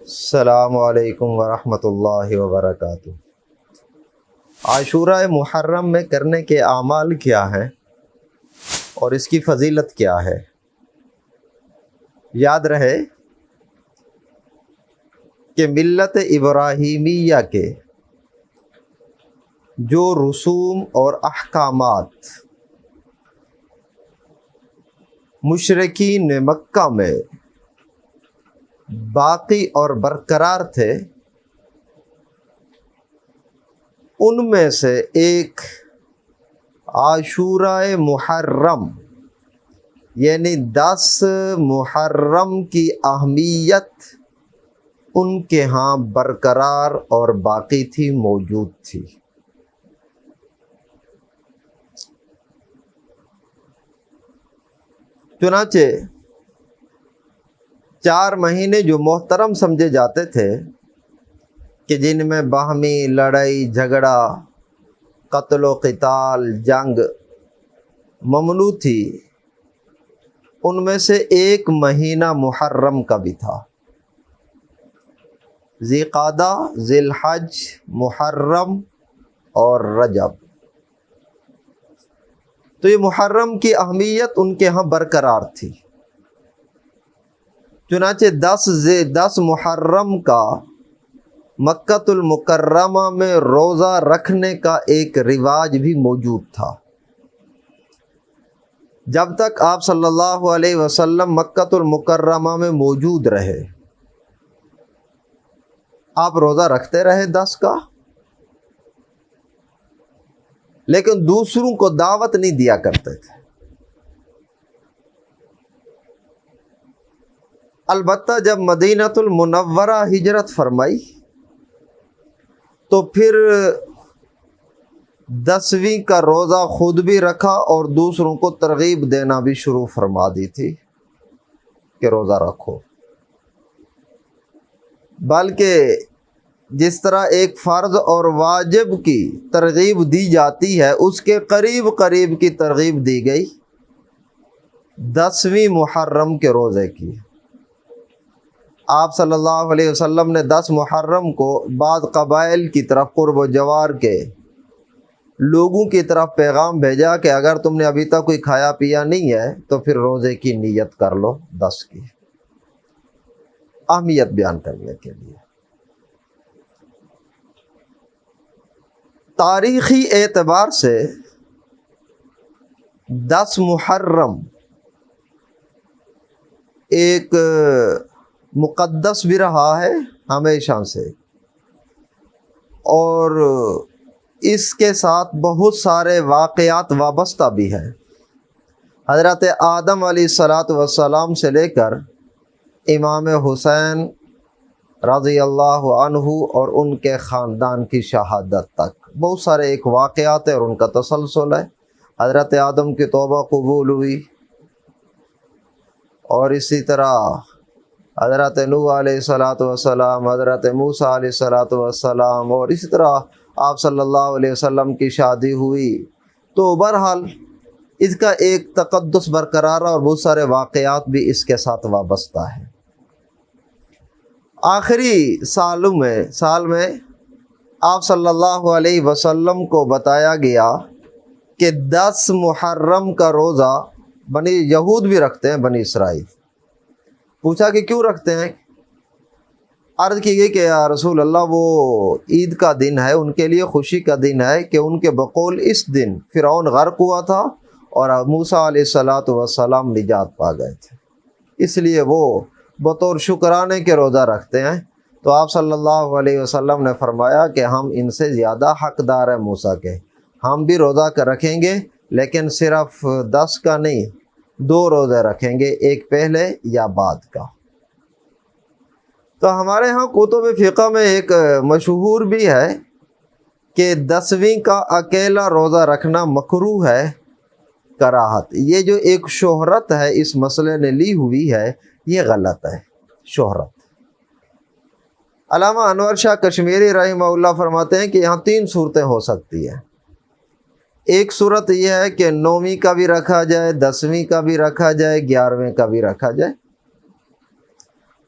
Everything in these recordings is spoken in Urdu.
السلام علیکم ورحمۃ اللہ وبرکاتہ۔ عاشورہ محرم میں کرنے کے اعمال کیا ہیں اور اس کی فضیلت کیا ہے؟ یاد رہے کہ ملت ابراہیمیہ کے جو رسوم اور احکامات مشرکین مکہ میں باقی اور برقرار تھے، ان میں سے ایک عاشورہ محرم یعنی 10 محرم کی اہمیت ان کے ہاں برقرار اور باقی تھی، موجود تھی۔ چنانچہ 4 مہینے جو محترم سمجھے جاتے تھے کہ جن میں باہمی لڑائی جھگڑا، قتل و قتال، جنگ ممنوع تھی، ان میں سے ایک مہینہ محرم کا بھی تھا۔ ذی قعدہ، ذی الحج، محرم اور رجب۔ تو یہ محرم کی اہمیت ان کے ہاں برقرار تھی۔ چنانچہ 10 محرم کا مکۃ المکرمہ میں روزہ رکھنے کا ایک رواج بھی موجود تھا۔ جب تک آپ صلی اللہ علیہ وسلم مکۃ المکرمہ میں موجود رہے، آپ روزہ رکھتے رہے 10 کا، لیکن دوسروں کو دعوت نہیں دیا کرتے تھے۔ البتہ جب مدینۃ المنورہ ہجرت فرمائی تو پھر 10ویں کا روزہ خود بھی رکھا اور دوسروں کو ترغیب دینا بھی شروع فرما دی تھی کہ روزہ رکھو۔ بلکہ جس طرح ایک فرض اور واجب کی ترغیب دی جاتی ہے، اس کے قریب قریب کی ترغیب دی گئی 10ویں محرم کے روزے کی۔ آپ صلی اللہ علیہ وسلم نے 10 محرم کو بعض قبائل کی طرف، قرب و جوار کے لوگوں کی طرف پیغام بھیجا کہ اگر تم نے ابھی تک کوئی کھایا پیا نہیں ہے تو پھر روزے کی نیت کر لو 10 کی، اہمیت بیان کرنے کے لیے۔ تاریخی اعتبار سے 10 محرم ایک مقدس بھی رہا ہے ہمیشہ سے، اور اس کے ساتھ بہت سارے واقعات وابستہ بھی ہیں۔ حضرت آدم علیہ السلام سے لے کر امام حسین رضی اللہ عنہ اور ان کے خاندان کی شہادت تک بہت سارے ایک واقعات ہیں اور ان کا تسلسل ہے۔ حضرت آدم کی توبہ قبول ہوئی، اور اسی طرح حضرت نوح علیہ السلام، حضرت موسیٰ علیہ السلام، اور اسی طرح آپ صلی اللہ علیہ وسلم کی شادی ہوئی۔ تو بہرحال اس کا ایک تقدس برقرار ہے اور بہت سارے واقعات بھی اس کے ساتھ وابستہ ہیں۔ آخری سال میں آپ صلی اللہ علیہ وسلم کو بتایا گیا کہ 10 محرم کا روزہ بنی یہود بھی رکھتے ہیں، بنی اسرائیل۔ پوچھا کہ کیوں رکھتے ہیں؟ عرض کی گئی کہ یا رسول اللہ، وہ عید کا دن ہے، ان کے لیے خوشی کا دن ہے کہ ان کے بقول اس دن فرعون غرق ہوا تھا اور موسیٰ علیہ السلام نجات پا گئے تھے، اس لیے وہ بطور شکرانے کے روزہ رکھتے ہیں۔ تو آپ صلی اللہ علیہ وسلم نے فرمایا کہ ہم ان سے زیادہ حقدار ہیں موسیٰ کے، ہم بھی روزہ کا رکھیں گے، لیکن صرف 10 کا نہیں، 2 روزے رکھیں گے، ایک پہلے یا بعد کا۔ تو ہمارے ہاں کتب فقہ میں ایک مشہور بھی ہے کہ 10ویں کا اکیلا روزہ رکھنا مکروہ ہے، کراہت۔ یہ جو ایک شہرت ہے اس مسئلے نے لی ہوئی ہے، یہ غلط ہے، شہرت۔ علامہ انور شاہ کشمیری رحمہ اللہ فرماتے ہیں کہ یہاں 3 صورتیں ہو سکتی ہیں۔ ایک صورت یہ ہے کہ 9ویں کا بھی رکھا جائے، 10ویں کا بھی رکھا جائے، 11ویں کا بھی رکھا جائے۔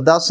10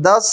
10